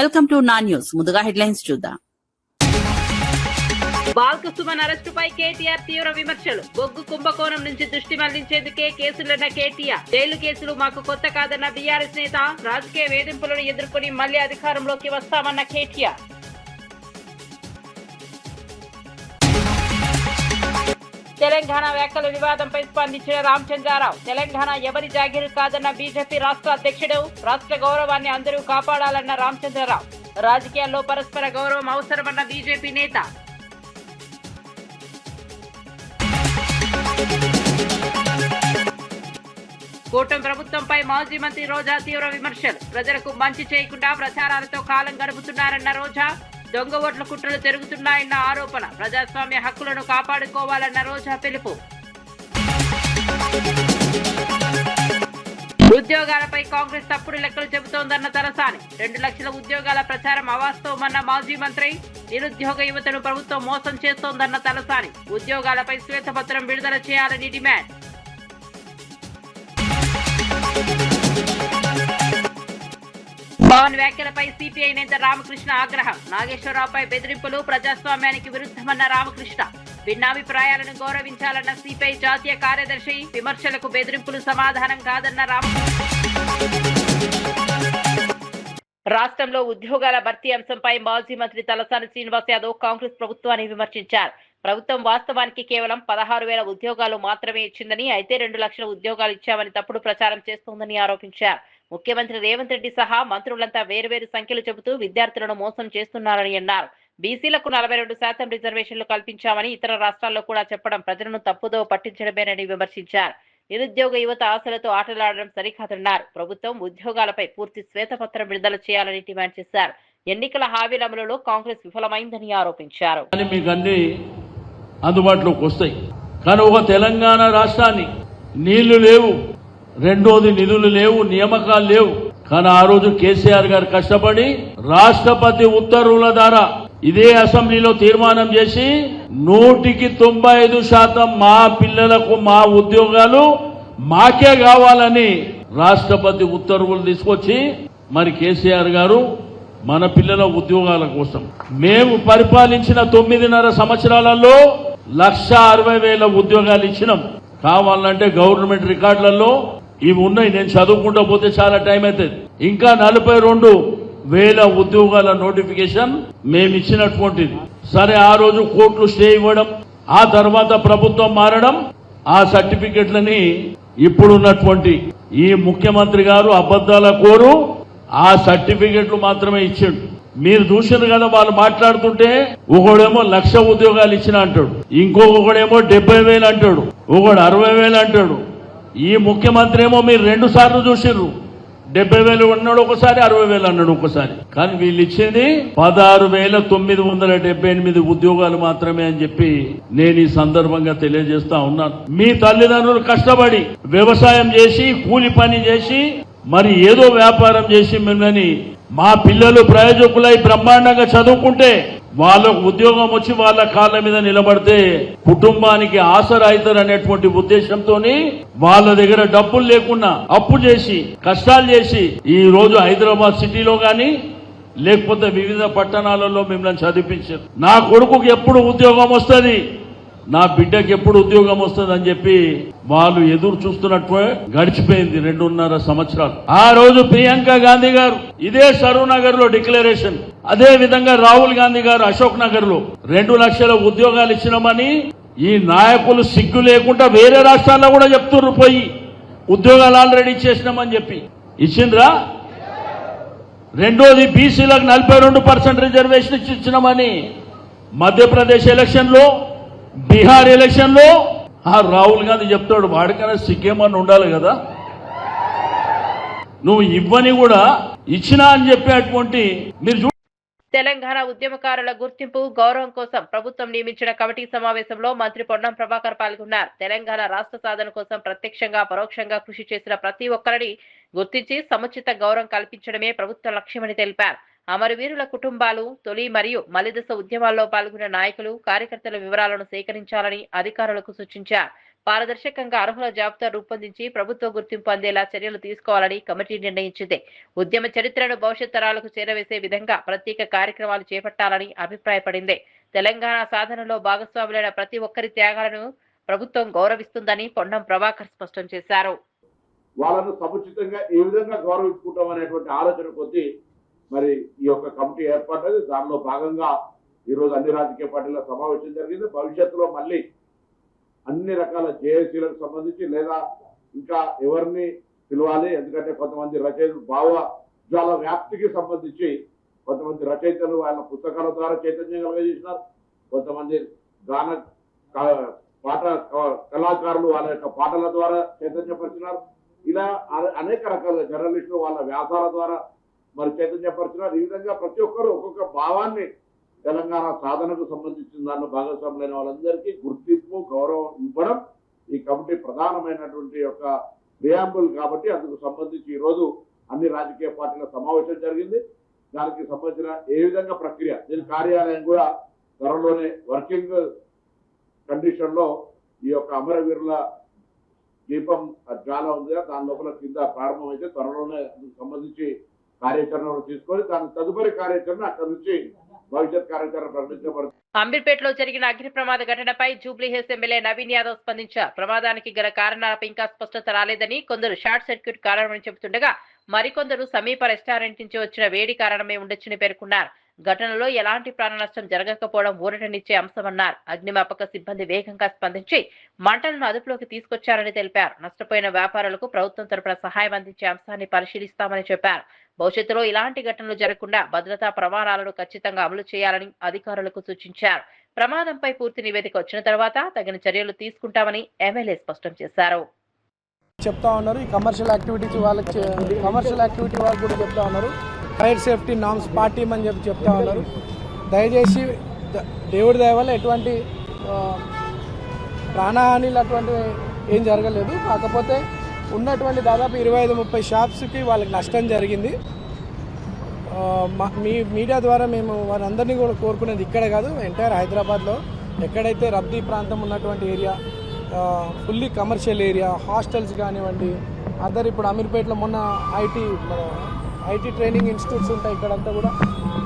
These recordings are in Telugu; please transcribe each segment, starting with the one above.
వెల్కమ్ టు నా న్యూస్. ముందుగా హెడ్లైన్స్ చూద్దాం. బాల్క సుమన్ అరెస్టుపై కేటీఆర్ తీవ్ర విమర్శలు. బొగ్గు కుంభకోణం నుంచి దృష్టి మళ్లించేందుకే కేసులన్న కేటీఆర్. జైలు కేసులు మాకు కొత్త కాదన్న బీఆర్ఎస్ నేత. రాజకీయ వేధింపులను ఎదుర్కొని మళ్లీ అధికారంలోకి వస్తామన్న కేటీఆర్. తెలంగాణ వ్యాఖ్యల వివాదంపై స్పందించిన రామచంద్రారావు. తెలంగాణ ఎవరి జాగీరు కాదన్న బీజేపీ రాష్ట్ర అధ్యక్షుడు. రాష్ట్ర గౌరవాన్ని అందరూ కాపాడాలన్న రామచంద్రరావు. రాజకీయాల్లో పరస్పర గౌరవం అవసరమన్న బీజేపీ నేత. కూటమి ప్రభుత్వంపై మాజీ మంత్రి రోజా తీవ్ర విమర్శలు. ప్రజలకు మంచి చేయకుండా ప్రచారాలతో కాలం గడుపుతున్నారన్న రోజా. దొంగ ఓట్ల కుట్రలు జరుగుతున్నాయన్న ఆరోపణ. ప్రజాస్వామ్య హక్కులను కాపాడుకోవాలన్న రోజా పిలుపు. ఉద్యోగాలపై కాంగ్రెస్ తప్పుడు లెక్కలు చెబుతోందన్న తలసాని. 2 లక్షల ఉద్యోగాల ప్రచారం అవాస్తవమన్న మాజీ మంత్రి. నిరుద్యోగ యువతను ప్రభుత్వం మోసం చేస్తోందన్న తలసాని. ఉద్యోగాలపై శ్వేతపత్రం విడుదల చేయాలని డిమాండ్. పవన్ వ్యాఖ్యలపై సిపిఐ నేత రామకృష్ణ ఆగ్రహం. నాగేశ్వరరావుపై బెదిరింపులు ప్రజాస్వామ్యానికి విరుద్ధమన్న రామకృష్ణ. భిన్నాభిప్రాయాలను గౌరవించాలన్న సిపిఐ జాతీయ కార్యదర్శి. విమర్శలకు బెదిరింపులు సమాధానం కాదన్న రామకృష్ణ. రాష్ట్రంలో ఉద్యోగాల భర్తీ అంశంపై మాజీ మంత్రి తలసాని శ్రీనివాస్ యాదవ్ కాంగ్రెస్ ప్రభుత్వాన్ని విమర్శించారు. ప్రభుత్వం వాస్తవానికి కేవలం 16,000 ఉద్యోగాలు మాత్రమే ఇచ్చిందని, అయితే 2 లక్షల ఉద్యోగాలు ఇచ్చామని తప్పుడు ప్రచారం చేస్తోందని ఆరోపించారు. ముఖ్యమంత్రి రేవంత్ రెడ్డి సహా మంత్రులంతా వేర్వేరు సంఖ్యలు చెబుతూ విద్యార్థులను మోసం చేస్తున్నారని అన్నారు. బీసీలకు 42% రిజర్వేషన్లు కల్పించామని ఇతర రాష్ట్రాల్లో కూడా చెప్పడం ప్రజలను తప్పుదో పట్టించడమేనని విమర్శించారు. నిరుద్యోగ యువత ఆశలతో ఆటలాడడం సరికాదన్నారు. ప్రభుత్వం ఉద్యోగాలపై పూర్తి శ్వేతపత్రం విడుదల చేయాలని డిమాండ్ చేశారు. ఎన్నికల హామీల అమలులో కాంగ్రెస్ విఫలమైందని ఆరోపించారు. అందుబాటులోకి వస్తాయి కానీ ఒక తెలంగాణ రాష్ట్రాన్ని నీళ్లు లేవు, రెండోది నిధులు లేవు, నియామకాలు లేవు. కానీ ఆ రోజు కేసీఆర్ గారు కష్టపడి రాష్ట్రపతి ఉత్తర్వుల ద్వారా ఇదే అసెంబ్లీలో తీర్మానం చేసి 195% మా పిల్లలకు మా ఉద్యోగాలు మాకే కావాలని రాష్ట్రపతి ఉత్తర్వులు తీసుకొచ్చి మరి కేసీఆర్ గారు మన పిల్లల ఉద్యోగాల కోసం మేము పరిపాలించిన 9.5 సంవత్సరాలలో 160,000 ఉద్యోగాలు ఇచ్చినాం. కావాలంటే గవర్నమెంట్ రికార్డులలో ఇవి ఉన్నాయి, నేను చదువుకుంటూ పోతే చాలా టైం అవుతుంది. ఇంకా 42,000 ఉద్యోగాల నోటిఫికేషన్ మేము ఇచ్చినటువంటిది. సరే, ఆ రోజు కోర్టులు స్టే ఇవ్వడం, ఆ తర్వాత ప్రభుత్వం మారడం, ఆ సర్టిఫికెట్లని ఇప్పుడున్నటువంటి ఈ ముఖ్యమంత్రి గారు అబద్ధాల కోరు ఆ సర్టిఫికెట్లు మాత్రమే ఇచ్చిండు. మీరు చూసారు కదా, వాళ్ళు మాట్లాడుతుంటే ఒకడేమో 1,00,000 ఉద్యోగాలు ఇచ్చిన అంటాడు, ఇంకొకడేమో 70,000 అంటాడు, ఒకడు 60,000 అంటాడు. ఈ ముఖ్యమంత్రి ఏమో మీరు 2 సార్లు చూసిర్రు, 70,000 అన్నాడు ఒకసారి, 60,000 అన్నాడు ఒకసారి. కానీ వీళ్ళు ఇచ్చింది 16,978 ఉద్యోగాలు మాత్రమే అని చెప్పి నేను ఈ సందర్భంగా తెలియజేస్తా ఉన్నాను. మీ తల్లిదండ్రులు కష్టపడి వ్యవసాయం చేసి కూలి పని చేసి మరి ఏదో వ్యాపారం చేసి మిమ్మల్ని మా పిల్లలు ప్రయోజకులై బ్రహ్మాండంగా చదువుకుంటే వాళ్ళకు ఉద్యోగం వచ్చి వాళ్ళ కాళ్ళ మీద నిలబడితే కుటుంబానికి ఆసరా అవుతారు అనేటువంటి ఉద్దేశంతో వాళ్ళ దగ్గర డబ్బులు లేకుండా అప్పు చేసి కష్టాలు చేసి ఈ రోజు హైదరాబాద్ సిటీలో గాని లేకపోతే వివిధ పట్టణాలలో మిమ్మల్ని చదివించారు. నా కొడుకుకి ఎప్పుడు ఉద్యోగం వస్తుంది, నా బిడ్డకి ఎప్పుడు ఉద్యోగం వస్తుంది అని చెప్పి వాళ్ళు ఎదురు చూస్తున్నట్టు గడిచిపోయింది 2.5 సంవత్సరాలు. ఆ రోజు ప్రియాంక గాంధీ గారు ఇదే సరూర్ నగర్ లో డిక్లరేషన్, అదే విధంగా రాహుల్ గాంధీ గారు అశోక్ నగర్ లో 2 లక్షల ఉద్యోగాలు ఇచ్చినామని ఈ నాయకులు సిగ్గు లేకుండా వేరే రాష్ట్రాల్లో కూడా చెప్తున్నారు, పోయి ఉద్యోగాలు ఆల్రెడీ ఇచ్చేసినామని చెప్పి. ఇచ్చిండ్రా? రెండోది బీసీలకు 42% రిజర్వేషన్ ఇచ్చినామని మధ్యప్రదేశ్ ఎలక్షన్ లో, బీహార్ ఎలక్షన్ లో ఆ రాహుల్ గాంధీ చెప్తాడు. వాడికైనా సిగ్గేమని ఉండాలి కదా, నువ్వు ఇవ్వని కూడా ఇచ్చినా అని చెప్పేటువంటి మీరు. తెలంగాణ ఉద్యమకారుల గుర్తింపు గౌరవం కోసం ప్రభుత్వం నియమించిన కమిటీ సమావేశంలో మంత్రి పొన్నం ప్రభాకర్ పాల్గొన్నారు. తెలంగాణ రాష్ట్ర సాధన కోసం ప్రత్యక్షంగా పరోక్షంగా కృషి చేసిన ప్రతి ఒక్కరిని గుర్తించి సముచిత గౌరవం కల్పించడమే ప్రభుత్వ లక్ష్యమని తెలిపారు. అమరవీరుల కుటుంబాలు, తొలి మరియు మలిదశ ఉద్యమాల్లో పాల్గొన్న నాయకులు, కార్యకర్తల వివరాలను సేకరించాలని అధికారులకు సూచించారు. పారదర్శకంగా అర్హుల జాబితా రూపొందించి ప్రభుత్వ గుర్తింపు అందేలా చర్యలు తీసుకోవాలని కమిటీ నిర్ణయించింది. ఉద్యమ చరిత్రను భవిష్యత్ తరాలకు చేరవేసే విధంగా ప్రత్యేక కార్యక్రమాలు చేపట్టాలని అభిప్రాయపడింది. తెలంగాణ సాధనలో భాగస్వాములైన ప్రతి ఒక్కరి త్యాగాలను ప్రభుత్వం గౌరవిస్తుందని పొన్నం ప్రభాకర్ స్పష్టం చేశారు. వాళ్ళను సముచితంగా ఏ విధంగా గౌరవించుకుంటాం అనేటువంటి ఆలోచన కొద్దీ మరి ఈ యొక్క కమిటీ ఏర్పడ్డది. దానిలో భాగంగా ఈరోజు అన్ని రాజకీయ పార్టీల సమావేశం జరిగింది. భవిష్యత్తులో మళ్ళీ అన్ని రకాల జేఏసీలకు సంబంధించి లేదా ఇంకా ఎవరిని పిలవాలి, ఎందుకంటే కొంతమంది రచయితలు భావజాల వ్యాప్తికి సంబంధించి కొంతమంది రచయితలు వాళ్ళ పుస్తకాల ద్వారా చైతన్యం కలగజేసినారు. కొంతమంది గాన పాట కళాకారులు వాళ్ళ యొక్క పాటల ద్వారా చైతన్యపరిచినారు. ఇలా అనేక రకాల జర్నలిస్టులు వాళ్ళ వ్యాసాల ద్వారా మరి చైతన్యపరిచినారు. ఈ విధంగా ప్రతి ఒక్కరు ఒక్కొక్క భావాన్ని తెలంగాణ సాధనకు సంబంధించిన దానిలో భాగస్వాములైన వాళ్ళందరికీ గుర్తింపు గౌరవం ఇవ్వడం ఈ కమిటీ ప్రధానమైనటువంటి యొక్క ప్రియాంబుల్. కాబట్టి అందుకు సంబంధించి ఈరోజు అన్ని రాజకీయ పార్టీల సమావేశం జరిగింది. దానికి సంబంధించిన ఏ విధంగా ప్రక్రియ, దీని కార్యాలయం కూడా త్వరలోనే వర్కింగ్ కండిషన్ లో ఈ యొక్క అమరవీరుల దీపం చాలా ఉంది, దాని లోపల కింద ప్రారంభమైతే త్వరలోనే సంబంధించి కార్యాచరణలు తీసుకొని దాని తదుపరి కార్యాచరణ అక్కడి నుంచి భవిష్యత్ కార్యాచరణ ప్రకటించబడుతుంది. అమీర్పేటలో జరిగిన అగ్ని ప్రమాద ఘటనపై Jubilee hills MLA Naveen Yadav స్పందించారు. ప్రమాదానికి గల కారణాలపై ఇంకా స్పష్టత రాలేదని, కొందరు షార్ట్ సర్క్యూట్ కారణమని చెబుతుండగా మరికొందరు సమీప రెస్టారెంట్ నుంచి వచ్చిన వేడి కారణమే ఉండొచ్చని పేర్కొన్నారు. ఘటనలో ఎలాంటి ప్రాణ నష్టం జరగకపోవడం ఊరటనిచ్చే అంశమన్నారు. అగ్నిమాపక సిబ్బంది వేగంగా స్పందించి మంటలను అదుపులోకి తీసుకొచ్చారని తెలిపారు. నష్టపోయిన వ్యాపారులకు ప్రభుత్వం తరపున సహాయం అందించే అంశాన్ని పరిశీలిస్తామని చెప్పారు. భవిష్యత్తులో ఇలాంటి ఘటనలు జరగకుండా భద్రతా ప్రమాణాలను ఖచ్చితంగా అమలు చేయాలని అధికారులకు సూచించారు. ప్రమాదంపై పూర్తి నివేదిక వచ్చిన తర్వాత తగిన చర్యలు తీసుకుంటామని ఎమ్మెల్యే స్పష్టం చేశారు. చెప్తా ఉన్నారు. ఈ కమర్షియల్ యాక్టివిటీ వాళ్ళకి కూడా చెప్తా ఉన్నారు. ఫైర్ సేఫ్టీ నామ్స్ పార్టీమని చెప్తా ఉన్నారు. దయచేసి దేవుడి దయ వల్ల ఎటువంటి ప్రాణహానిలు అటువంటివి ఏం జరగలేదు. కాకపోతే ఉన్నటువంటి దాదాపు 25-30 షాప్స్కి వాళ్ళకి నష్టం జరిగింది. మీ మీడియా ద్వారా మేము వారందరినీ కూడా కోరుకునేది ఇక్కడ కాదు, ఎంటైర్ హైదరాబాద్లో ఎక్కడైతే రద్దీ ప్రాంతం ఉన్నటువంటి area, fully commercial area, hostels కానివ్వండి, అదర్ ఇప్పుడు అమీర్పేటలో మొన్న ఐటీ ట్రైనింగ్ ఇన్స్టిట్యూట్స్ ఉంటాయి, ఇక్కడంతా కూడా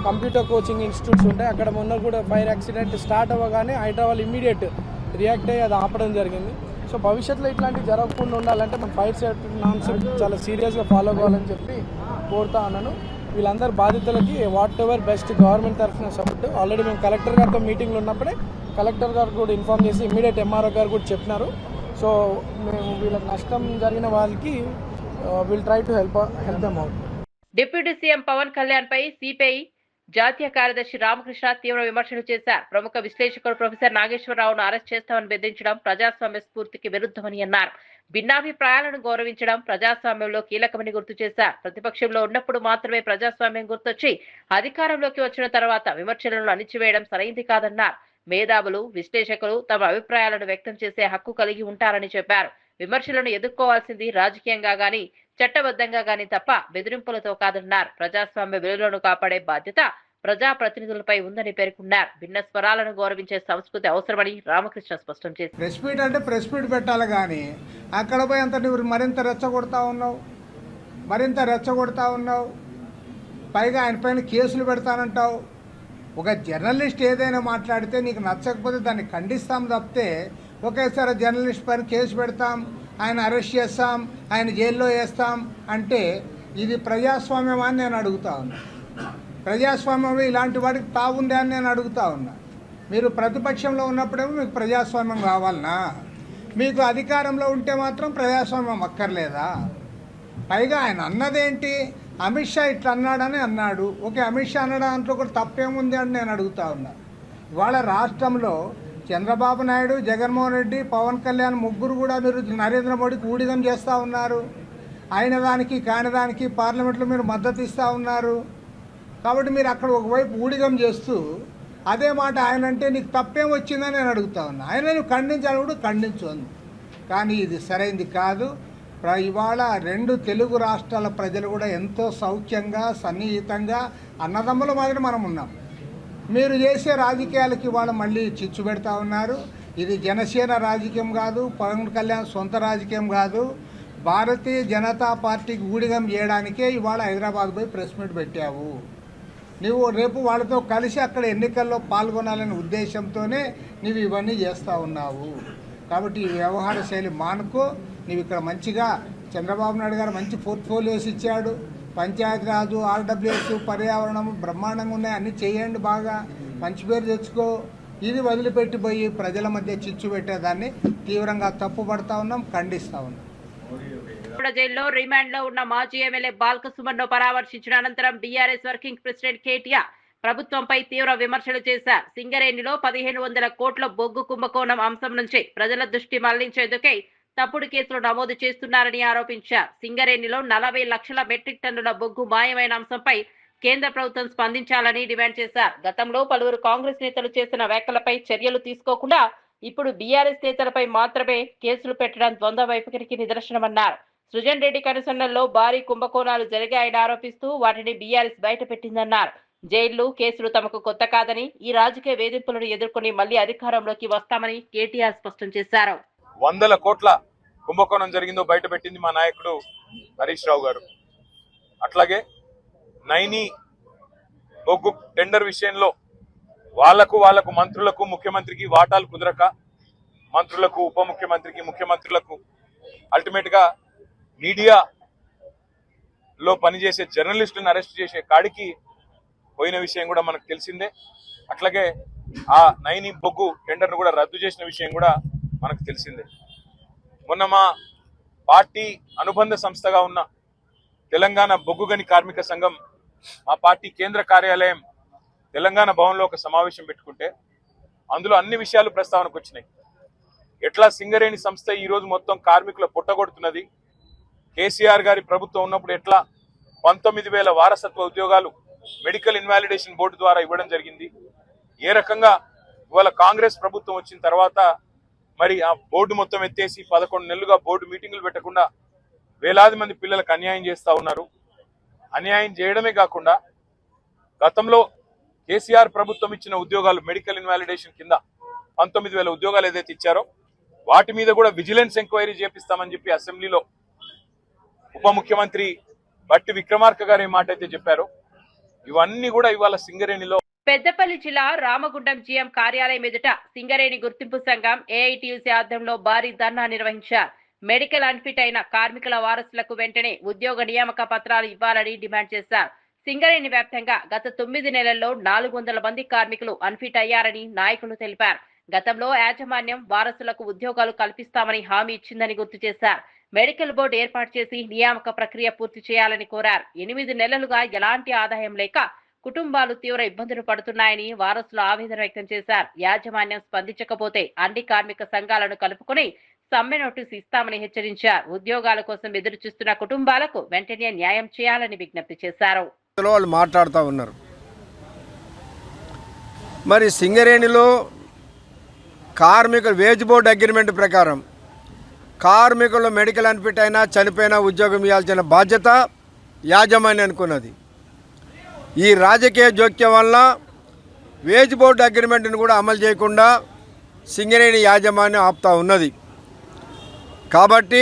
కంప్యూటర్ కోచింగ్ ఇన్స్టిట్యూట్స్ ఉంటాయి. అక్కడ మొన్న కూడా ఫైర్ యాక్సిడెంట్ స్టార్ట్ అవ్వగానే హైదరాబాద్ ఇమ్మీడియట్ రియాక్ట్ అయ్యి అది ఆపడం జరిగింది. సో భవిష్యత్తులో ఇట్లాంటివి జరగకుండా ఉండాలంటే మనం ఫైర్ సేఫ్టీ నామ్స్ చాలా సీరియస్గా ఫాలో కావాలని చెప్పి కోరుతా ఉన్నాను. వీళ్ళందరి బాధితులకి వాట్ ఎవర్ బెస్ట్ గవర్నమెంట్ తరఫున సపోర్ట్. ఆల్రెడీ మేము కలెక్టర్ గారితో మీటింగ్లో ఉన్నప్పుడే కలెక్టర్ గారు కూడా ఇన్ఫార్మ్ చేసి ఇమ్మీడియట్ ఎంఆర్ఓ గారు కూడా చెప్పినారు. సో మేము వీళ్ళకి నష్టం జరిగిన వాళ్ళకి will try to help them out. Deputy CM Pawan Kalyan పై సిపిఐ జాతీయ కార్యదర్శి రామకృష్ణ తీవ్ర విమర్శలు చేశారు. ప్రముఖ విశ్లేషకుడు ప్రొఫెసర్ నాగేశ్వరరావును అరెస్ట్ చేస్తామని బెదిరించడం ప్రజాస్వామ్య స్ఫూర్తికి విరుద్ధమని అన్నారు. భిన్నాభిప్రాయాలను గౌరవించడం ప్రజాస్వామ్యంలో కీలకమని గుర్తు చేశారు. ప్రతిపక్షంలో ఉన్నప్పుడు మాత్రమే ప్రజాస్వామ్యం గుర్తొచ్చి అధికారంలోకి వచ్చిన తర్వాత విమర్శలను అణిచివేయడం సరైంది కాదన్నారు. మేధావులు, విశ్లేషకులు తమ అభిప్రాయాలను వ్యక్తం చేసే హక్కు కలిగి ఉంటారని చెప్పారు. విమర్శలను ఎదుర్కోవాల్సింది రాజకీయంగా గాని చట్టబద్ధంగా గాని తప్ప బెదిరింపులతో కాదన్నారు. ప్రజాస్వామ్య విలువలను కాపాడే బాధ్యత ప్రజాప్రతినిధులపై ఉందని పేర్కొన్నారు. భిన్న స్వరాలను గౌరవించే సంస్కృతి అవసరమని రామకృష్ణ స్పష్టం చేశారు. ప్రెస్ మీట్ అంటే ప్రెస్ మీట్ పెట్టాలి, కానీ అక్కడ పోయి అంత నువ్వు మరింత రెచ్చగొడతా ఉన్నావు. పైగా ఆయన పైన కేసులు పెడతానంటావు. ఒక జర్నలిస్ట్ ఏదైనా మాట్లాడితే నీకు నచ్చకపోతే దాన్ని ఖండిస్తాం తప్పితే ఒకేసారి జర్నలిస్ట్ పైన కేసు పెడతాం, ఆయన అరెస్ట్ చేస్తాం, ఆయన జైల్లో వేస్తాం అంటే ఇది ప్రజాస్వామ్యం అని నేను అడుగుతా ఉన్నా. ప్రజాస్వామ్యంలో ఇలాంటి వాడికి తావుంది అని నేను అడుగుతా ఉన్నా. మీరు ప్రతిపక్షంలో ఉన్నప్పుడేమో మీకు ప్రజాస్వామ్యం కావాలనా? మీకు అధికారంలో ఉంటే మాత్రం ప్రజాస్వామ్యం అక్కర్లేదా? పైగా ఆయన అన్నదేంటి, అమిత్ షా ఇట్లా అన్నాడని అన్నాడు. ఓకే, అమిత్ షా అన్న దాంట్లో కూడా తప్పేముంది అని నేను అడుగుతా ఉన్నా. ఇవాళ రాష్ట్రంలో చంద్రబాబు నాయుడు, జగన్మోహన్ రెడ్డి, పవన్ కళ్యాణ్ ముగ్గురు కూడా మీరు నరేంద్ర మోడీకి ఊడిగం చేస్తూ ఉన్నారు. అయిన దానికి కాని దానికి పార్లమెంట్లో మీరు మద్దతు ఇస్తూ ఉన్నారు. కాబట్టి మీరు అక్కడ ఒకవైపు ఊడిగం చేస్తూ అదే మాట ఆయన అంటే నీకు తప్పేం వచ్చిందని నేను అడుగుతా ఉన్నా. ఆయన నువ్వు ఖండించాలి కూడా ఖండించు అంది, కానీ ఇది సరైంది కాదు. ఇవాళ 2 తెలుగు రాష్ట్రాల ప్రజలు కూడా ఎంతో సౌఖ్యంగా సన్నిహితంగా అన్నదమ్ముల మాదిరి మనం ఉన్నాం. మీరు చేసే రాజకీయాలకి ఇవాళ మళ్ళీ చిచ్చు పెడతా ఉన్నారు. ఇది జనసేన రాజకీయం కాదు, పవన్ కళ్యాణ్ సొంత రాజకీయం కాదు. భారతీయ జనతా పార్టీకి ఊడిగం చేయడానికే ఇవాళ హైదరాబాద్ పోయి ప్రెస్ మీట్ పెట్టావు. నువ్వు రేపు వాళ్ళతో కలిసి అక్కడ ఎన్నికల్లో పాల్గొనాలనే ఉద్దేశంతోనే నువ్వు ఇవన్నీ చేస్తూ ఉన్నావు. కాబట్టి ఈ వ్యవహార శైలి మానుకో. నువ్వు ఇక్కడ మంచిగా చంద్రబాబు నాయుడు గారు మంచి పోర్ట్ఫోలియోస్ ఇచ్చాడు. పంచాయతీరాజు, ఆర్డబ్ల్యూఎస్, పర్యావరణం బ్రహ్మాండంగా ఉన్నాయి. అన్నీ చేయండి, బాగా మంచి పేరు తెచ్చుకో. ఇది వదిలిపెట్టిపోయి ప్రజల మధ్య చిచ్చు పెట్టేదాన్ని తీవ్రంగా తప్పుపడతా ఉన్నాం, ఖండిస్తూ ఉన్నాం. జైల్లో రిమాండ్ లో ఉన్న మాజీ ఎమ్మెల్యే బాల్క సుమన్ ను పరామర్శించిన అనంతరం బీఆర్ఎస్ వర్కింగ్ ప్రెసిడెంట్ కేటీఆర్ ప్రభుత్వంపై తీవ్ర విమర్శలు చేశారు. సింగరేణిలో 1500 కోట్ల బొగ్గు కుంభకోణం అంశం నుంచి ప్రజల దృష్టి మళ్లించేందుకే తప్పుడు కేసులు నమోదు చేస్తున్నారని ఆరోపించారు. సింగరేణిలో 40 లక్షల మెట్రిక్ టన్నుల బొగ్గు మాయమైన అంశంపై కేంద్ర ప్రభుత్వం స్పందించాలని డిమాండ్ చేశారు. గతంలో పలువురు కాంగ్రెస్ నేతలు చేసిన వ్యాఖ్యలపై చర్యలు తీసుకోకుండా ఇప్పుడు బీఆర్ఎస్ నేతలపై మాత్రమే కేసులు పెట్టడం ద్వంద్వ వైఖరికి నిదర్శనమన్నారు. సృజన్ రెడ్డి కనుసన్నల్లో భారీ కుంభకోణాలు జరిగాయని ఆరోపిస్తూ వాటిని బీఆర్ఎస్ బయటపెట్టిందన్నారు. జైళ్లు, కేసులు తమకు కొత్త కాదని, ఈ రాజకీయ వేధింపులను ఎదుర్కొని మళ్లీ అధికారంలోకి వస్తామని కేటీఆర్ స్పష్టం చేశారు. 100 కోట్ల కుంభకోణం జరిగిందో బయటపెట్టింది మా నాయకుడు హరీష్ రావు గారు. అట్లాగే నైని బొగ్గు టెండర్ విషయంలో వాళ్లకు మంత్రులకు, ముఖ్యమంత్రికి వాటాలు కుదరక మంత్రులకు, ఉప ముఖ్యమంత్రికి, ముఖ్యమంత్రులకు అల్టిమేట్ గా మీడియాలో పనిచేసే జర్నలిస్టులను అరెస్ట్ చేసే కాడికి పోయిన విషయం కూడా మనకు తెలిసిందే. అట్లాగే ఆ నైని బొగ్గు టెండర్ను కూడా రద్దు చేసిన విషయం కూడా మనకు తెలిసిందే. మొన్న మా పార్టీ అనుబంధ సంస్థగా ఉన్న తెలంగాణ బొగ్గు గని కార్మిక సంఘం మా పార్టీ కేంద్ర కార్యాలయం తెలంగాణ భవన్లో ఒక సమావేశం పెట్టుకుంటే అందులో అన్ని విషయాలు ప్రస్తావనకు వచ్చినాయి. ఎట్లా సింగరేణి సంస్థ ఈరోజు మొత్తం కార్మికుల పుట్టగొడుతున్నది, కేసీఆర్ గారి ప్రభుత్వం ఉన్నప్పుడు ఎట్లా 19,000 వారసత్వ ఉద్యోగాలు మెడికల్ ఇన్వాలిడేషన్ బోర్డు ద్వారా ఇవ్వడం జరిగింది, ఏ రకంగా ఇవాళ కాంగ్రెస్ ప్రభుత్వం వచ్చిన తర్వాత మరి ఆ బోర్డు మొత్తం ఎత్తేసి 11 నెలలుగా బోర్డు మీటింగులు పెట్టకుండా వేలాది మంది పిల్లలకు అన్యాయం చేస్తా ఉన్నారు. అన్యాయం చేయడమే కాకుండా గతంలో కేసీఆర్ ప్రభుత్వం ఇచ్చిన ఉద్యోగాలు మెడికల్ ఇన్వాలిడేషన్ కింద 19,000 ఉద్యోగాలు ఏదైతే ఇచ్చారో వాటి మీద కూడా విజిలెన్స్ ఎంక్వైరీ చేపిస్తామని చెప్పి అసెంబ్లీలో ఉప ముఖ్యమంత్రి బట్టి విక్రమార్క గారు ఏ మాట అయితే చెప్పారో ఇవన్నీ కూడా ఇవాళ సింగరేణిలో. పెద్దపల్లి జిల్లా రామగుండం జీఎం కార్యాలయం ఎదుట సింగరేణి గుర్తింపు సంఘం ఏఐటీయూసీ ఆధ్వర్యంలో భారీ ధర్నా నిర్వహించారు. మెడికల్ అన్ఫిట్ అయిన కార్మికుల వారసులకు వెంటనే ఉద్యోగ నియామక పత్రాలు ఇవ్వాలని డిమాండ్ చేశారు. సింగరేణి వ్యాప్తంగా గత 9 నెలల్లో 400 మంది కార్మికులు అన్ఫిట్ అయ్యారని నాయకులు తెలిపారు. గతంలో యాజమాన్యం వారసులకు ఉద్యోగాలు కల్పిస్తామని హామీ ఇచ్చిందని గుర్తు చేశారు. మెడికల్ బోర్డు ఏర్పాటు చేసి నియామక ప్రక్రియ పూర్తి చేయాలని కోరారు. 8 నెలలుగా ఎలాంటి ఆదాయం లేక కుటుంబాలు తీవ్ర ఇబ్బందులు పడుతున్నాయని వారసులు ఆవేదన వ్యక్తం చేశారు. యాజమాన్యం స్పందించకపోతే అన్ని కార్మిక సంఘాలను కలుపుకుని సమ్మె నోటీసు ఇస్తామని హెచ్చరించారు. ఉద్యోగాల కోసం ఎదురు చూస్తున్న కుటుంబాలకు వెంటనే న్యాయం చేయాలని విజ్ఞప్తి చేశారు. వాళ్ళు మాట్లాడుతూ ఉన్నారు. మరి సింగరేణిలో కార్మికుల వేజ్ బోర్డు అగ్రిమెంట్ ప్రకారం కార్మికులు మెడికల్ అన్ఫిట్ అయినా చనిపోయినా ఉద్యోగం ఇవ్వాల్సిన బాధ్యత యాజమాన్యానికి ఉన్నది. ఈ రాజకీయ జోక్యం వల్ల వేజ్ బోర్డు అగ్రిమెంట్ని కూడా అమలు చేయకుండా సింగరేణి యాజమాన్యం ఆపుతా ఉన్నది. కాబట్టి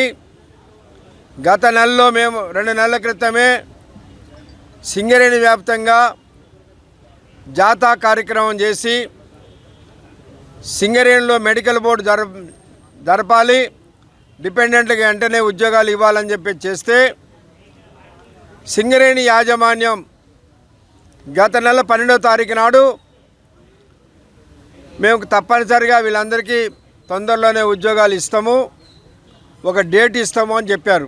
గత నెలలో మేము 2 నెలల క్రితమే సింగరేణి వ్యాప్తంగా జాతా కార్యక్రమం చేసి సింగరేణిలో మెడికల్ బోర్డు జరపాలి, డిపెండెంట్లకు వెంటనే ఉద్యోగాలు ఇవ్వాలని చెప్పి చేస్తే సింగరేణి యాజమాన్యం గత నెల 12వ తారీఖు నాడు మేము తప్పనిసరిగా వీళ్ళందరికీ తొందరలోనే ఉద్యోగాలు ఇస్తాము, ఒక డేట్ ఇస్తాము అని చెప్పారు.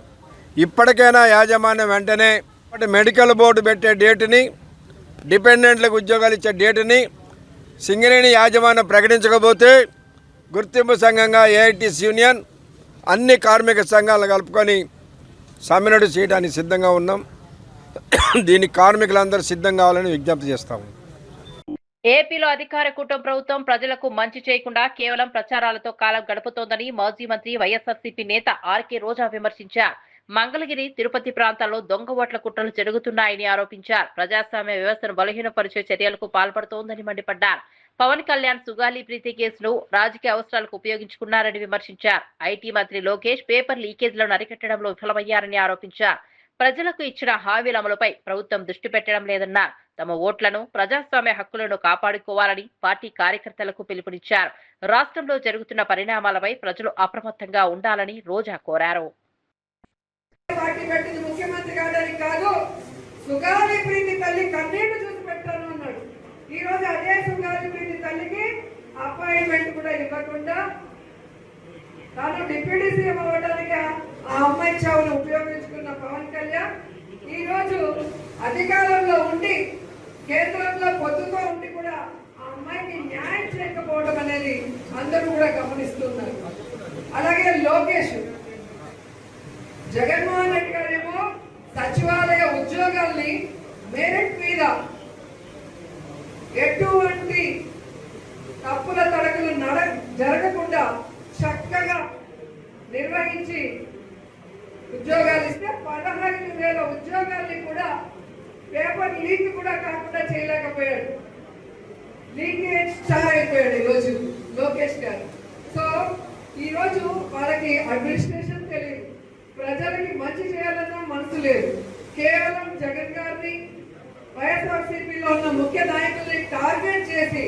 ఇప్పటికైనా యాజమాన్యం వెంటనే మెడికల్ బోర్డు పెట్టే డేటుని, డిపెండెంట్లకు ఉద్యోగాలు ఇచ్చే డేటుని సింగరేణి యాజమాన్యం ప్రకటించకపోతే గుర్తింపు సంఘంగా ఏఐటీసీ యూనియన్ అన్ని కార్మిక సంఘాలను కలుపుకొని సమ్మె చేయడానికి సిద్ధంగా ఉన్నాం. దీనికి కార్మికులందరూ సిద్ధం కావాలని విజ్ఞప్తి చేస్తాము. ఏపీలో అధికార కూటమి ప్రభుత్వం ప్రజలకు మంచి చేయకుండా కేవలం ప్రచారాలతో కాలం గడుపుతోందని మాజీ మంత్రి వైఎస్ఆర్సీపీ నేత ఆర్కే రోజా విమర్శించారు. మంగళగిరి, తిరుపతి ప్రాంతాల్లో దొంగ ఓట్ల కుట్రలు జరుగుతున్నాయని ఆరోపించారు. ప్రజాస్వామ్య వ్యవస్థను బలహీనపరిచే చర్యలకు పాల్పడుతోందని మండిపడ్డారు. పవన్ కళ్యాణ్ సుగాలి ప్రీతి కేసును రాజకీయ అవసరాలకు ఉపయోగించుకున్నారని విమర్శించారు. ఐటీ మంత్రి లోకేష్ పేపర్ లీకేజ్లను అరికట్టడంలో విఫలమయ్యారని ఆరోపించారు. ప్రజలకు ఇచ్చిన హామీల అమలుపై ప్రభుత్వం దృష్టి పెట్టడం లేదన్నారు. తమ ఓట్లను, ప్రజాస్వామ్య హక్కులను కాపాడుకోవాలని పార్టీ కార్యకర్తలకు పిలుపునిచ్చారు. రాష్ట్రంలో జరుగుతున్న పరిణామాలపై ప్రజలు అప్రమత్తంగా ఉండాలని రోజా కోరారు. పార్టీ పెట్టింది ముఖ్యమంత్రి కాదని కాదు, సుగాలి ప్రీతి తల్లి కన్నీళ్లు చూసి పెట్టాను అన్నాడు. ఈ రోజు అదే సుగాలి ప్రీతి తల్లికి అపాయింట్మెంట్ కూడా ఇవ్వకుండా తాను డిప్యూటీ సీఎం అవ్వడానికి ఆ అమ్మాయి చావును ఉపయోగించుకున్న పవన్ కళ్యాణ్ ఈ రోజు అధికారంలో ఉండి కేంద్రంలో పొద్దుతో ఉండి కూడా ఆ అమ్మాయికి న్యాయం చేయకపోవడం అనేది అందరూ కూడా గమనిస్తున్నారు. అలాగే లోకేష్, జగన్మోహన్ రెడ్డి గారేమో సచివాలయ ఉద్యోగాల్ని మెరిట్ మీద ఎటువంటి తప్పుల తడకలు జరగకుండా చక్కగా నిర్వహించి ఉద్యోగాలు ఇస్తే 15,000 ఉద్యోగాల్ని కూడా పేపర్ లీక్ కూడా కాకుండా చేయలేకపోయాడు. లీకేజ్ స్టార్ అయిపోయాడు ఈరోజు లోకేష్ గారు. సో ఈరోజు వాళ్ళకి అడ్మినిస్ట్రేషన్ తెలియదు, ప్రజలకి మంచి చేయాలన్న మనసు లేదు. కేవలం జగన్ గారిని, వైఎస్ఆర్సీపీలో ఉన్న ముఖ్య నాయకుల్ని టార్గెట్ చేసి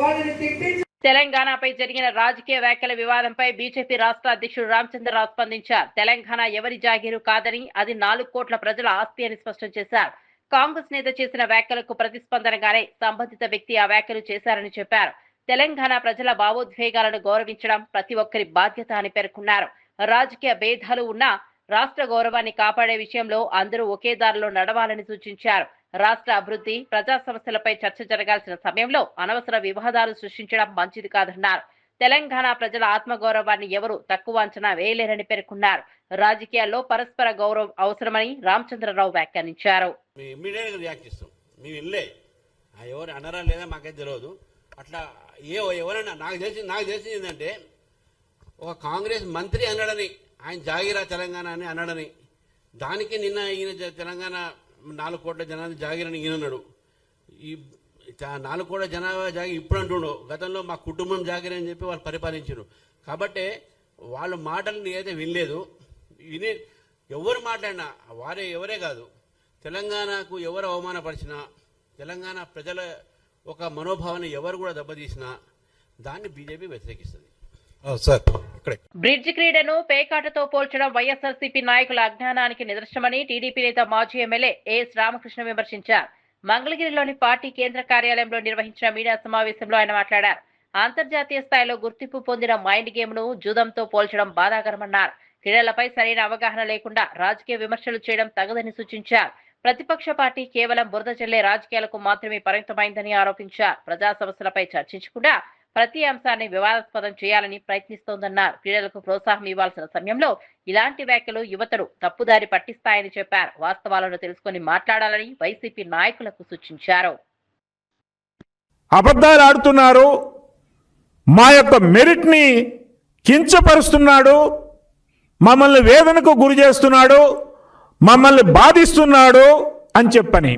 వాళ్ళని తిట్టించి తెలంగాణపై జరిగిన రాజకీయ వ్యాఖ్యల వివాదంపై బీజేపీ రాష్ట్ర అధ్యక్షుడు రామచంద్రరావు స్పందించారు. తెలంగాణ ఎవరి జాగీరు కాదని, అది 4 కోట్ల ప్రజల ఆస్తి అని స్పష్టం చేశారు. కాంగ్రెస్ నేత చేసిన వ్యాఖ్యలకు ప్రతిస్పందనగానే సంబంధిత వ్యక్తి ఆ వ్యాఖ్యలు చేశారని చెప్పారు. తెలంగాణ ప్రజల భావోద్వేగాలను గౌరవించడం ప్రతి ఒక్కరి బాధ్యత అని పేర్కొన్నారు. రాజకీయ భేదాలు ఉన్నా రాష్ట్ర గౌరవాన్ని కాపాడే విషయంలో అందరూ ఒకే దారిలో నడవాలని సూచించారు. రాష్ట్ర అభివృద్ధి, ప్రజా సమస్యలపై చర్చ జరగాల్సిన సమయంలో అనవసర వివాదాలు సృష్టించడం మంచిది కాదన్నారు. తెలంగాణ ప్రజల ఆత్మగౌరవాన్ని ఎవరు తక్కువ అంచనా వేయలేరని పేర్కొన్నారు. రాజకీయాల్లో పరస్పర గౌరవం అవసరమని రామచంద్రరావు వ్యాఖ్యానించారు. ఎవరు అన్నారా లేదా మాకైతే తెలియదు. అట్లా ఎవరన్నా నాకు తెలిసింది ఏంటంటే ఒక కాంగ్రెస్ మంత్రి అన్నాడని, ఆయన జాగిరా తెలంగాణ అని అన్నాడని, దానికి నిన్న ఈయన తెలంగాణ 4 కోట్ల జనాభా జాగిరని ఈయన అన్నాడు. ఈ 4 కోట్ల జనాభా జాగి ఇప్పుడు అంటుండో, గతంలో మా కుటుంబం జాగిరని చెప్పి వాళ్ళు పరిపాలించారు. కాబట్టి వాళ్ళ మాటలు నేనైతే వినలేదు. ఎవరు మాట్లాడినా ఎవరే కాదు, తెలంగాణకు ఎవరు అవమానపరిచినా, తెలంగాణ ప్రజల ఒక మనోభావాన్ని ఎవరు కూడా దెబ్బతీసినా దాన్ని బీజేపీ వ్యతిరేకిస్తుంది. బ్రిడ్జ్ క్రీడను పేకాటతో పోల్చడం వైఎస్ఆర్సీపీ నాయకుల అజ్ఞానానికి నిదర్శనమని టీడీపీ నేత మాజీ ఎమ్మెల్యే ఏఎస్ రామకృష్ణ విమర్శించారు. మంగళగిరిలోని పార్టీ కేంద్ర కార్యాలయంలో నిర్వహించిన మీడియా సమావేశంలో ఆయన మాట్లాడారు. అంతర్జాతీయ స్థాయిలో గుర్తింపు పొందిన మైండ్ గేమ్ ను జూదంతో పోల్చడం బాధాకరమన్నారు. క్రీడలపై సరైన అవగాహన లేకుండా రాజకీయ విమర్శలు చేయడం తగదని సూచించారు. ప్రతిపక్ష పార్టీ కేవలం బురద చల్లే రాజకీయాలకు మాత్రమే పరిమితమైందని ఆరోపించారు. ప్రజా సమస్యలపై చర్చించకుండా ప్రతి అంశాన్ని వివాదాస్పదం చేయాలని ప్రయత్నిస్తోందన్నారు. క్రీడలకు ప్రోత్సాహం ఇవ్వాల్సిన సమయంలో ఇలాంటి వ్యాఖ్యలు యువతను తప్పుదారి పట్టిస్తాయని చెప్పారు. వాస్తవాలను తెలుసుకుని మాట్లాడాలని వైసీపీ నాయకులకు సూచించారు. అబద్ధాలు ఆడుతున్నారు, మా యొక్క మెరిట్ ని కించపరుస్తున్నాడు, మమ్మల్ని వేదనకు గురి చేస్తున్నాడు, మమ్మల్ని బాధిస్తున్నాడు అని చెప్పని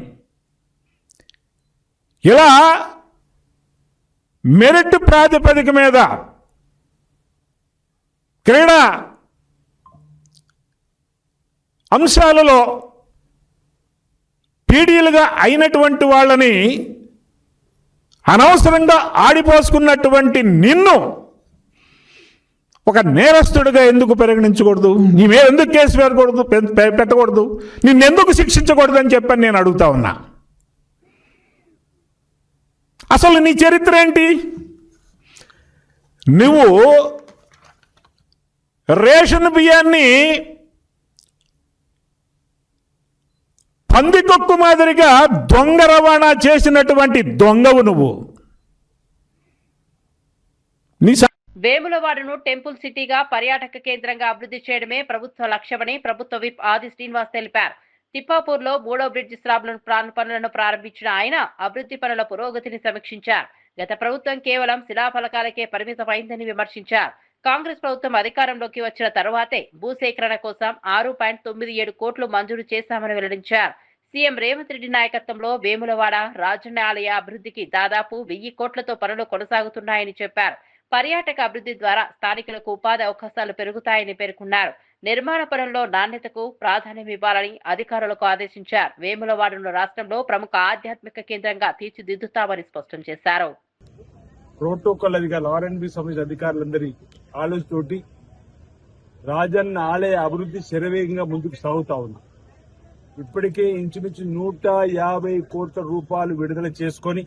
ఇలా మెరిట్ ప్రాతిపదిక మీద క్రీడా అంశాలలో పీడీలుగా అయినటువంటి వాళ్ళని అనవసరంగా ఆడిపోసుకున్నటువంటి నిన్ను ఒక నేరస్తుడిగా ఎందుకు పరిగణించకూడదు? నీ మీద ఎందుకు కేసు పెట్టకూడదు? నిన్నెందుకు శిక్షించకూడదు అని చెప్పని నేను అడుగుతా ఉన్నా. అసలు నీ చరిత్ర ఏంటి? నువ్వు రేషన్ బియ్యాన్ని పందికొక్కు మాదిరిగా దొంగ రవాణా చేసినటువంటి దొంగవు నువ్వు. వేములవాడను టెంపుల్ సిటీగా పర్యాటక కేంద్రంగా అభివృద్ధి చేయడమే ప్రభుత్వ లక్ష్యమని ప్రభుత్వ విప్ ఆది శ్రీనివాస్ తెలిపారు. తిప్పాపూర్లో 3వ బ్రిడ్జి స్లాబ్లను పనులను ప్రారంభించిన ఆయన అభివృద్ధి పనుల పురోగతిని సమీక్షించారు. గత ప్రభుత్వం కేవలం శిలాఫలకాలకే పరిమితమైందని విమర్శించారు. కాంగ్రెస్ ప్రభుత్వం అధికారంలోకి వచ్చిన తరువాతే భూసేకరణ కోసం 6.97 కోట్లు మంజూరు చేశామని వెల్లడించారు. సీఎం రేవంత్ రెడ్డి నాయకత్వంలో వేములవాడ రాజన్న ఆలయ అభివృద్ధికి దాదాపు 1000 కోట్లతో పనులు కొనసాగుతున్నాయని చెప్పారు. పర్యాటక అభివృద్ధి ద్వారా స్థానికులకు ఉపాధి అవకాశాలు పెరుగుతాయని పేర్కొన్నారు. నిర్మాణ పనుల్లో నాణ్యతకు ప్రాధాన్యం ఇవ్వాలని అధికారులకు ఆదేశించారు. వేములవాడను రాష్ట్రంలో ప్రముఖ ఆధ్యాత్మిక కేంద్రంగా తీర్చిదిద్దుతామని స్పష్టం చేశారు. ప్రోటోకాల్ అధికారులు ఆర్ఎన్బి సంబంధించిన అధికారులందరి ఆలోచనతోటి రాజన్న ఆలయ అభివృద్ధి శరవేగంగా ముందుకు సాగుతా ఉంది. ఇప్పటికే ఇంచుమించు 150 కోట్ల రూపాయలు విడుదల చేసుకొని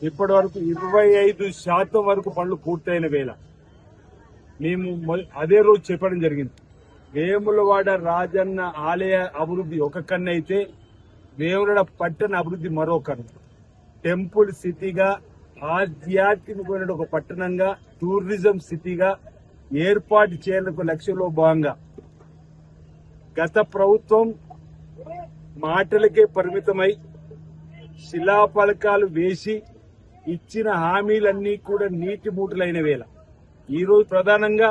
ఇప్పటి వరకు 25% వరకు పనులు పూర్తయిన వేళ మేము అదే రోజు చెప్పడం జరిగింది. వేములవాడ రాజన్న ఆలయ అభివృద్ధి ఒక కన్ను అయితే వేములవాడ పట్టణ అభివృద్ధి మరో కన్ను. టెంపుల్ సిటీగా ఆధ్యాత్మికమైన ఒక పట్టణంగా టూరిజం సిటీగా ఏర్పాటు చేయాలనే లక్ష్యంలో భాగంగా గత ప్రభుత్వం మాటలకే పరిమితమై శిలాఫలకాలు వేసి ఇచ్చిన హామీలన్నీ కూడా నీటి మూటలైన వేళ ఈరోజు ప్రధానంగా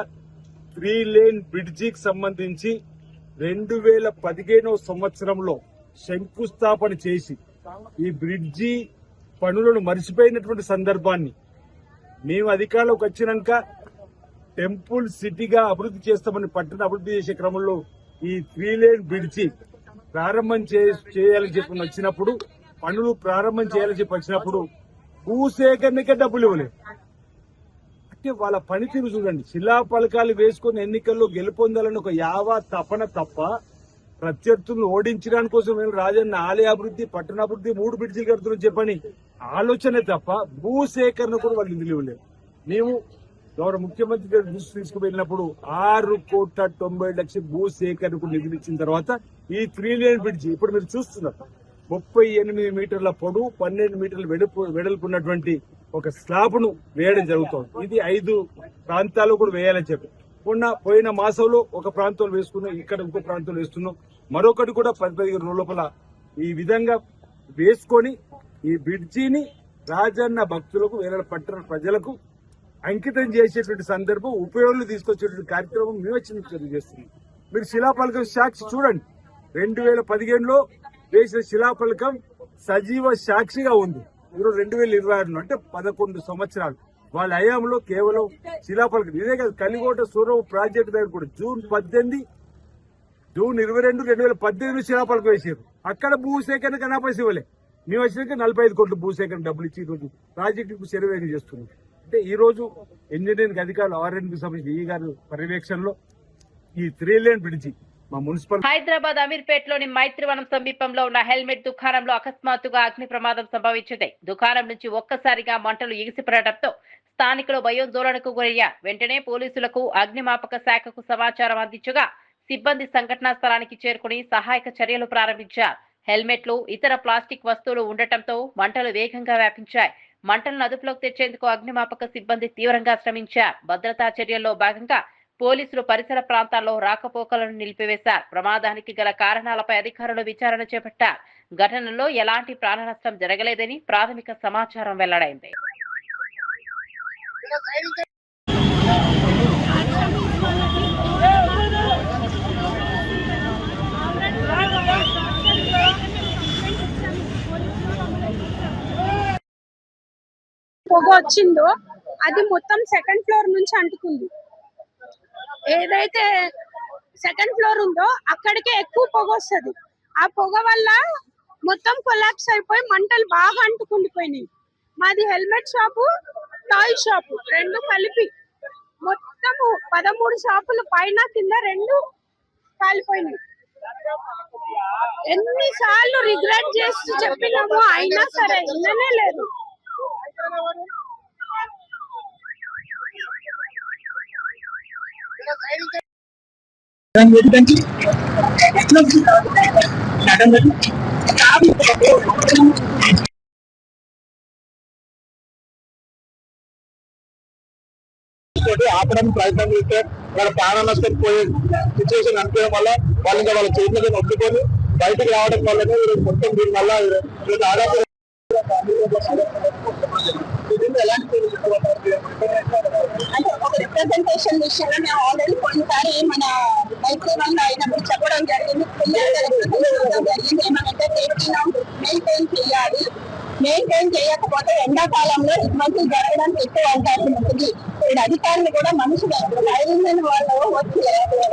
3 లేన్ బ్రిడ్జికి సంబంధించి 2015వ సంవత్సరంలో శంకుస్థాపన చేసి ఈ బ్రిడ్జి పనులను మరిచిపోయినటువంటి సందర్భాన్ని మేము అధికారంలోకి వచ్చినాక టెంపుల్ సిటీగా అభివృద్ధి చేస్తామని పట్టణ అభివృద్ధి చేసే క్రమంలో ఈ 3 లేన్ బ్రిడ్జి ప్రారంభం చేయాలని చెప్పి వచ్చినప్పుడు పనులు ప్రారంభం చేయాలని చెప్పి వచ్చినప్పుడు భూసేకరణకే డబ్బులు ఇవ్వలేదు. అంటే వాళ్ళ పనితీరు చూడండి. శిలాఫలకాలు వేసుకుని ఎన్నికల్లో గెలుపొందాలని ఒక తపన తప్ప ప్రత్యర్థులను ఓడించడానికి కోసం మేము రాజన్న ఆలయ అభివృద్ధి పట్టణాభివృద్ధి 3 బ్రిడ్జిలు కడుతున్నాం చెప్పని ఆలోచనే తప్ప భూసేకరణ కూడా వాళ్ళు నిధులు ఇవ్వలేదు. మేము గౌరవ ముఖ్యమంత్రి గారు దృష్టి తీసుకువెళ్ళినప్పుడు 6,90,00,000 భూసేకరణకు నిధులు ఇచ్చిన తర్వాత ఈ 3 లేన్ బ్రిడ్జి ఇప్పుడు మీరు చూస్తున్నారు 38 మీటర్ల పొడవు 12 మీటర్ల వెడల్పు ఉన్నటువంటి ఒక స్లాబ్ ను వేయడం జరుగుతోంది. ఇది 5 ప్రాంతాల్లో కూడా వేయాలని చెప్పి పోయిన మాసంలో ఒక ప్రాంతంలో వేసుకున్నాం, ఇక్కడ ఇంకో ప్రాంతంలో వేస్తున్నాం. మరొకటి కూడా 10-15 రోజుల లోపల ఈ విధంగా వేసుకొని ఈ బ్రిడ్జిని రాజన్న భక్తులకు వేరే పట్టణ ప్రజలకు అంకితం చేసేటువంటి సందర్భం ఉపయోగంలో తీసుకొచ్చేటువంటి కార్యక్రమం మేము వచ్చి చేస్తున్నాం. మీరు శిలాఫలకం సాక్షి చూడండి. 2015లో వేసిన శిలాఫలకం సజీవ సాక్షిగా ఉంది. ఈరోజు 2026 అంటే 11 సంవత్సరాలు వాళ్ళ హయాంలో కేవలం శిలాఫలకం. ఇదే కాదు, కలిగోట సూరవ ప్రాజెక్టు దగ్గర కూడా జూన్ 22, 2018 శిలాఫలకం వేసారు. అక్కడ భూసేకరణ కనాపేసి ఇవ్వలే. మేము వచ్చినాక 45 కోట్లు భూసేకరణ డబ్బులు ఇచ్చి ఈరోజు ప్రాజెక్టుకు శరవేగం చేస్తున్నాం. అంటే ఈ రోజు ఇంజనీరింగ్ అధికారులు ఆర్ఎన్బి సంబంధించి ఈ గారు పర్యవేక్షణలో ఈ 3 లేన్ బ్రిడ్జి మా మున్సిపల్ హైదరాబాద్ అమీర్పేటలోని మైత్రివనం సమీపంలో ఉన్న హెల్మెట్ దుకాణంలో అకస్మాత్తుగా అగ్ని ప్రమాదం సంభవించింది. దుకాణం నుంచి ఒక్కసారిగా మంటలు ఎగిసిపడటంతో స్థానికులు భయోందోళనకు గురయ్యారు. వెంటనే పోలీసులకు అగ్నిమాపక శాఖకు సమాచారం అందించగా సిబ్బంది సంఘటనా స్థలానికి చేరుకుని సహాయక చర్యలు ప్రారంభించారు. హెల్మెట్లు, ఇతర ప్లాస్టిక్ వస్తువులు ఉండటంతో మంటలు వేగంగా వ్యాపించాయి. మంటలను అదుపులోకి తెచ్చేందుకు అగ్నిమాపక సిబ్బంది తీవ్రంగా శ్రమించారు. భద్రతా చర్యల్లో భాగంగా పోలీసులు పరిసర ప్రాంతాల్లో రాకపోకలను నిలిపివేశారు. ప్రమాదానికి గల కారణాలపై అధికారులు విచారణ చేపట్టారు. ఘటనలో ఎలాంటి ప్రాణ నష్టం జరగలేదని ప్రాథమిక సమాచారం వెల్లడైంది. పొగ వచ్చిందో అది మొత్తం సెకండ్ ఫ్లోర్ నుంచి అంటుకుంది. ఏదైతే సెకండ్ ఫ్లోర్ ఉందో అక్కడికే ఎక్కువ పొగ వస్తుంది. ఆ పొగ వల్ల మొత్తం కొలాప్స్ అయిపోయి మంటలు బాగా అంటుకుండిపోయినాయి. మాది హెల్మెట్ షాపు, టాయ్ షాపు 2 కలిపి మొత్తము 13 షాపులు పైన కింద 2 కాలిపోయినాయి. ఎన్నిసార్లు రిగ్రెట్ చేసి చెప్పినాము, అయినా సరే విననే లేదు. ఆపడానికి ప్రయత్నం చేస్తే వాళ్ళ ప్రాణ నష్టం పోయే సిచ్యువేషన్ అనిపించడం వల్ల వాళ్ళు ఇంకా వాళ్ళ చేతులను నొప్పుకొని బయటకు రావడం వల్లనే మొత్తం దీని వల్ల దాదాపు మీరు ఎలాంటి అంటే ఒక రిప్రజెంటేషన్ విషయంలో మేము ఆల్రెడీ కొన్నిసారి మన మైత్రి వల్ల అయినప్పుడు చెప్పడం జరిగింది. జరిగింది ఏమనంటే మెయింటైన్ చేయాలి. మెయింటైన్ చేయకపోతే ఎండాకాలంలో ఇటువంటి జరగడానికి ఎక్కువ అవకాశం ఉంటుంది. ఇప్పుడు అధికారులు కూడా మనుషులు ధైర్యమైన వాళ్ళు వచ్చి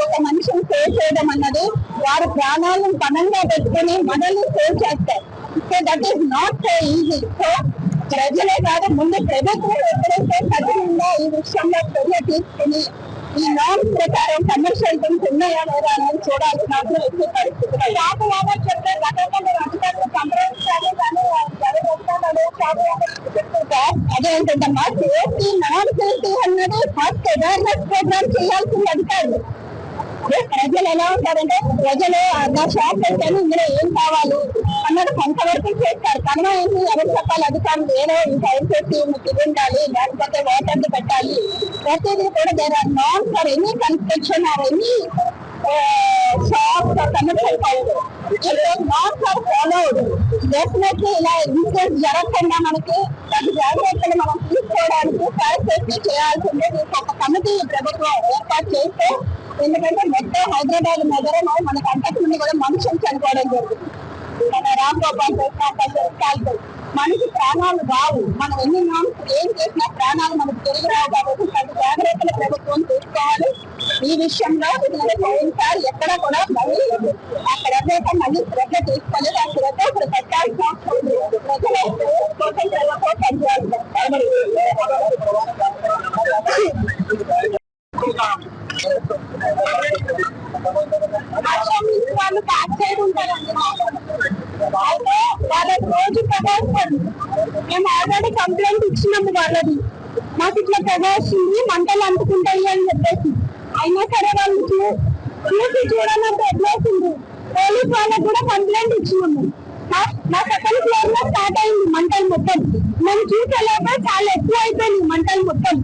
ఒక మనిషిని సేవ్ చేయడం అన్నది వారి ప్రాణాలను పనంగా పెట్టుకుని మనల్ని సేవ్ చేస్తారు. So that is not so easy. So ప్రజలే కాదు, ముందు ప్రభుత్వం ఎప్పుడైతే కఠినంగా ఈ విషయంలో చర్య తీసుకుని ఈ నామ్స్ ప్రకారం కమర్షియల్ థింగ్స్ ఉన్నాయా లేదా అనేది చూడాల్సిన అవసరం ఎక్కువ పరిస్థితి. చెప్పే గతంలో అధికారులు సంప్రదించాలి కానీ అదేంటమ్మా సేఫ్టీ నాన్ సేఫ్టీ అన్నది ఫస్ట్ అవేర్నెస్ ప్రోగ్రామ్ చేయాల్సింది అధికారులు. ప్రజలు ఎలా ఉంటారంటే ప్రజలు నా షాప్ పెట్టాను ఇందులో ఏం కావాలి అన్నది కొంతవరకు చేస్తారు. కనుక ఏంటి ఎవరు చెప్పాలి అధికారులు ఏదో ఫైర్ సేఫ్టీ ఉండాలి లేకపోతే వాటర్ పెట్టాలి. ప్రతిదీ కూడా there are non for any construction or any shops or commercial house non for followed. Definitely ఇలా ఇన్సిడెంట్ జరగకుండా మనకి ప్రతి జాగ్రత్తలు మనం తీసుకోవడానికి ఫైర్ సేఫ్టీ చేయాల్సిందే. దీనికి ఒక కమిటీ ప్రభుత్వం ఏర్పాటు చేస్తే, ఎందుకంటే మొత్తం హైదరాబాద్ నగరం మనకు అంతకుముందు కూడా మనుషులు చనిపోవడం జరుగుతుంది. మన రామ్ గోపాల్ కాల్పల్ మనిషి ప్రాణాలు రావు. మనం ఎన్ని నామ్స్ ఏం చేసినా ప్రాణాలు మనకు తిరిగి రావు. కాబట్టి ప్రతి జాగ్రత్తలు ప్రభుత్వం తీసుకోవాలి. ఈ విషయంలో పోయినసారి ఎక్కడ కూడా మళ్ళీ అక్కడ ఎవరైతే మళ్ళీ శ్రద్ధ తీసుకోలేదు. ఆ శ్రద్ధ ఇప్పుడు పెట్టాల్సిన అవసరం లేదు. ప్రజల కోసం ప్రభుత్వం పనిచేయాలి. వాళ్ళు బ్యాక్ సైడ్ ఉంటారండి. అయితే వాళ్ళకి రోజు ప్రవేశించండి. మేము ఆల్రెడీ కంప్లైంట్ ఇచ్చినాము వాళ్ళది, మాకు ఇట్లా ప్రవేశింది మంటలు అంటుకుంటాయి అని చెప్పేసి. అయినా సరే వాళ్ళు చూసి చూడనంత వదిలేసింది. పోలీస్ వాళ్ళకి కూడా కంప్లైంట్ ఇచ్చినాము. మా సెకండ్ ఫ్లోర్ లో స్టార్ట్ అయింది మంటలు మొత్తం. మేము చూసేలోపే చాలా ఎక్కువ అయిపోయింది మంటలు మొత్తం.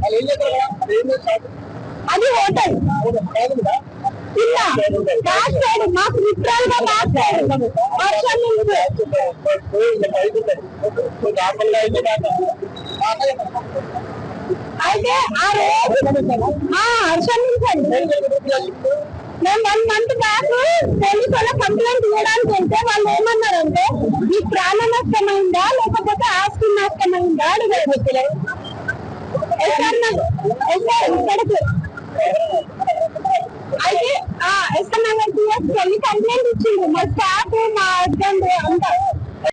అది హోటల్ ఇలా బ్యాక్ సైడ్ మాకు లిటరల్ గా బ్యాక్ సైడ్ వర్షం అయితే ఆ రోజు క్షమించండి. మేము 1 month బ్యాక్ పోలీసు వాళ్ళ కంప్లైంట్ ఇవ్వడానికి వెళ్తే వాళ్ళు ఏమన్నారంటే మీకు ప్రాణ నష్టమైందా లేకపోతే ఆస్తి నష్టమైందా అడిగారు. ఇక్కడికి అయితే కంప్లైంట్ ఇచ్చింది మా స్టాఫ్ మా హస్బెండ్ అంతా.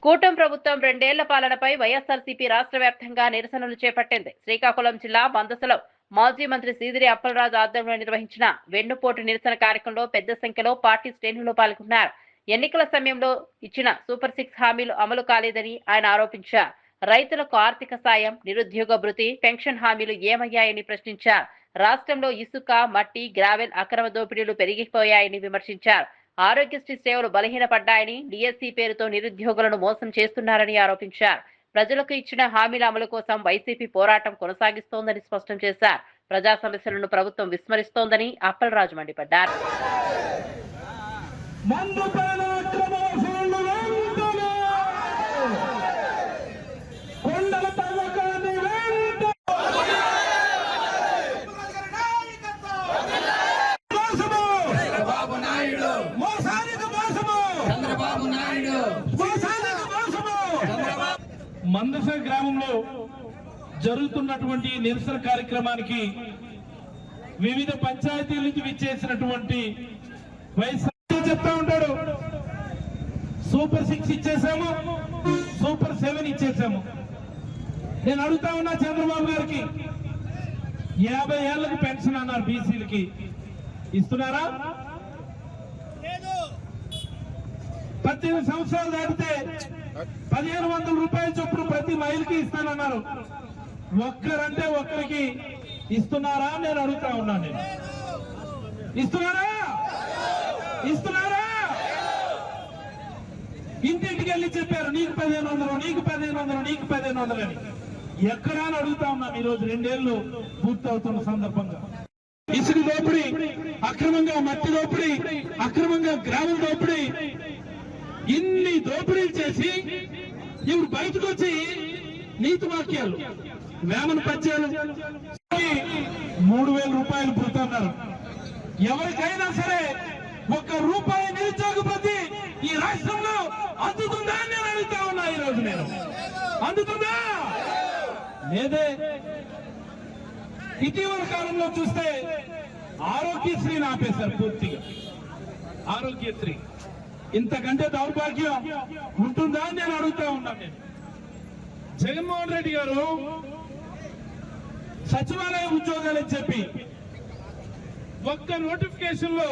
కూటమి ప్రభుత్వం 2 ఏళ్ల పాలనపై వైఎస్ఆర్సీపీ రాష్ట్ర వ్యాప్తంగా నిరసనలు చేపట్టింది. శ్రీకాకుళం జిల్లా బందసలో మాజీ మంత్రి సీదిరి అప్పలరాజు ఆధ్వర్యంలో నిర్వహించిన వెన్నుపోటు నిరసన కార్యక్రమంలో పెద్ద సంఖ్యలో పార్టీ శ్రేణులు పాల్గొన్నారు. ఎన్నికల సమయంలో ఇచ్చిన సూపర్ 6 హామీలు అమలు కాలేదని ఆయన ఆరోపించారు. రైతులకు ఆర్థిక సాయం, నిరుద్యోగ భృతి, పెన్షన్ హామీలు ఏమయ్యాయని ప్రశ్నించారు. రాష్ట్రంలో ఇసుక, మట్టి, గ్రావెల్ అక్రమ దోపిడీలు పెరిగిపోయాయని విమర్శించారు. ఆరోగ్యశ్రీ సేవలు బలహీనపడ్డాయని, డిఎస్సీ పేరుతో నిరుద్యోగులను మోసం చేస్తున్నారని ఆరోపించారు. ప్రజలకు ఇచ్చిన హామీల అమలు కోసం వైసీపీ పోరాటం కొనసాగిస్తోందని స్పష్టం చేశారు. ప్రజా సమస్యలను ప్రభుత్వం విస్మరిస్తోందని అప్పలరాజు మండిపడ్డారు. మందస గ్రామంలో జరుగుతున్నటువంటి నిరసన కార్యక్రమానికి వివిధ పంచాయతీల నుంచి విచ్చేసినటువంటి వైఎస్ఆర్ చెప్తా ఉంటాడు, సూపర్ 6 ఇచ్చేసాము, సూపర్ 7 ఇచ్చేసాము. నేను అడుగుతా ఉన్నా చంద్రబాబు గారికి, 50 ఏళ్లకు పెన్షన్ అన్నారు బీసీలకి, ఇస్తున్నారా? 18 సంవత్సరాలు దాటితే 1500 రూపాయల చొప్పున ప్రతి మహిళకి ఇస్తానన్నారు. ఒక్కరంటే ఒక్కరికి ఇస్తున్నారా? నేను అడుగుతా ఉన్నాను. నేను ఇస్తున్నారా? ఇస్తున్నారా? ఇంటింటికి వెళ్ళి చెప్పారు నీకు 1500, నీకు 1500, నీకు 1500 అని. ఎక్కడా అని అడుగుతా ఉన్నాం. ఈరోజు 2 ఏళ్లు పూర్తవుతున్న సందర్భంగా ఇసుక దోపిడీ, అక్రమంగా మట్టి దోపిడీ, అక్రమంగా గ్రామం దోపిడీ, ఇన్ని దోపిడీలు చేసి ఇప్పుడు బయటకు వచ్చి నీతి వాక్యాలు, వేమన పద్యాలు 3,000 రూపాయలు పుడుతున్నారు. ఎవరికైనా సరే ₹1 నిరుద్యోగ భృతి ఈ రాష్ట్రంలో అందుతుందా అని నేను అడుగుతా ఉన్నా. ఈ రోజు నేను అందుతుందా లేదే. ఇటీవల కాలంలో చూస్తే ఆరోగ్యశ్రీని ఆపేశారు పూర్తిగా. ఆరోగ్యశ్రీ ఇంతకంటే దౌర్భాగ్యం ఉంటుందా అని నేను అడుగుతా ఉన్నాను. నేను జగన్మోహన్ రెడ్డి గారు సచివాలయ ఉద్యోగాలు చెప్పి ఒక్క నోటిఫికేషన్ లో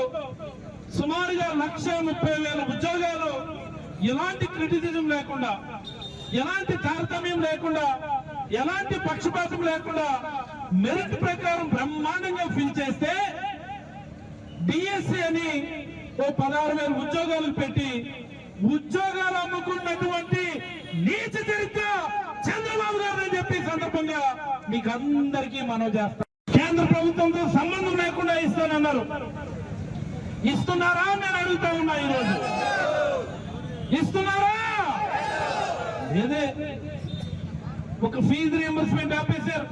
సుమారుగా 1,30,000 ఉద్యోగాలు ఎలాంటి క్రిటిసిజం లేకుండా, ఎలాంటి తారతమ్యం లేకుండా, ఎలాంటి పక్షపాతం లేకుండా మెరిట్ ప్రకారం బ్రహ్మాండంగా ఫిల్ చేస్తే డిఎస్సి అని 16,000 ఉద్యోగాలు పెట్టి ఉద్యోగాలు అమ్ముకున్నటువంటి నీచ చరిత్ర చంద్రబాబు గారు అని చెప్పి సందర్భంగా మీకు అందరికీ మనవి చేస్తాం. కేంద్ర ప్రభుత్వంతో సంబంధం లేకుండా ఇస్తానన్నారు. ఇస్తున్నారా నేను అడుగుతా ఉన్నా. ఈరోజు ఇస్తున్నారా లేదే. ఒక ఫీజు రియంబర్స్మెంట్ ఆపేశారు.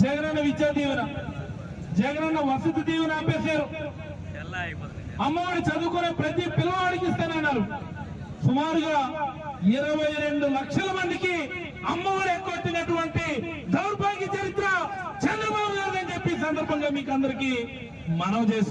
జగనన్న విద్యా దీవెన, జగనన్న వసతి దీవెన ఆపేశారు. అమ్మఒడి చదువుకునే ప్రతి పిల్లవాడికి ఇస్తానన్నారు. సుమారుగా 22 లక్షల మందికి అమ్మఒడి ఎక్కొట్టినటువంటి దౌర్భాగ్య చరిత్ర చంద్రబాబు గారు అని చెప్పి సందర్భంగా మీకు అందరికీ మనవి చేస్తున్నారు.